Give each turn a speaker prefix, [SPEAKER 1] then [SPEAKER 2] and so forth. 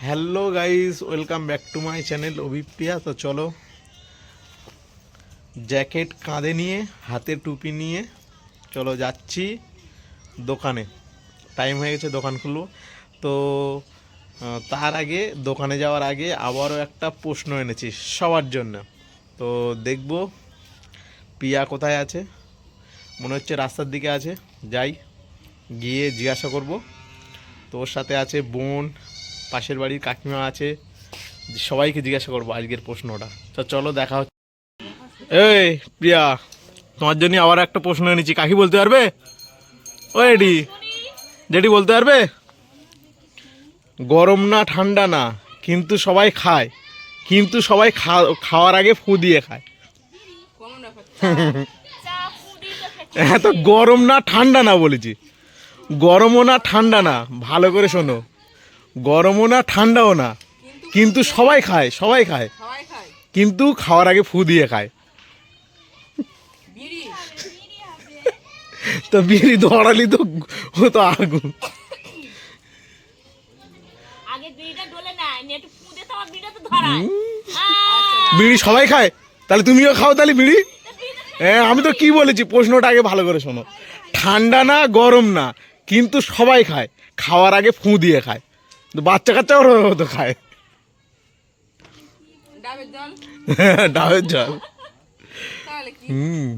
[SPEAKER 1] Hello guys, welcome back to my channel Abhipriya. তো চলো, jacket কাঁধে নিয়ে, হাতে টুপি নিয়ে চলো যাচ্ছি দোকানে। টাইম হয়ে গেছে, দোকান খুলবো। তো তার আগে, দোকানে যাওয়ার আগে আবারও একটা প্রশ্ন এনেছি সবার জন্য। তো দেখবো প্রিয়া কোথায় আছে। মনে হচ্ছে রাস্তার দিকে আছে, যাই গিয়ে জিজ্ঞাসা করব। তো ওর সাথে আছে বোন, পাশের বাড়ির কাকিমা আছে, সবাইকে জিজ্ঞাসা করবো আজকের প্রশ্নটা। তো চলো দেখা হচ্ছে। এই প্রিয়া, তোমার জন্য আবার একটা প্রশ্ন এনেছি, কাকি বলতে পারবে? ও এডি, জেডি বলতে পারবে? গরম না ঠান্ডা না, কিন্তু সবাই খায়, কিন্তু সবাই খাওয়ার আগে ফু দিয়ে খায়। হ্যাঁ, তো গরম না ঠান্ডা না বলেছি, গরমও না ঠান্ডা না, ভালো করে শোনো। গরমও না ঠান্ডাও না, কিন্তু সবাই খায়, সবাই খায়, কিন্তু খাওয়ার আগে ফু দিয়ে খায়। তো বিড়ি ধরালি তো, ও তো আগুন। বিড়ি সবাই খায়, তাহলে তুমিও খাও তাহলে বিড়ি। হ্যাঁ, আমি তো কি বলেছি, প্রশ্নটা আগে ভালো করে শোনো। ঠান্ডা না গরম না, কিন্তু সবাই খায়, খাওয়ার আগে ফু দিয়ে খায়। তো বাচ্চা কাচ্চা ওরা তো খায়। ডাবের জল। হুম।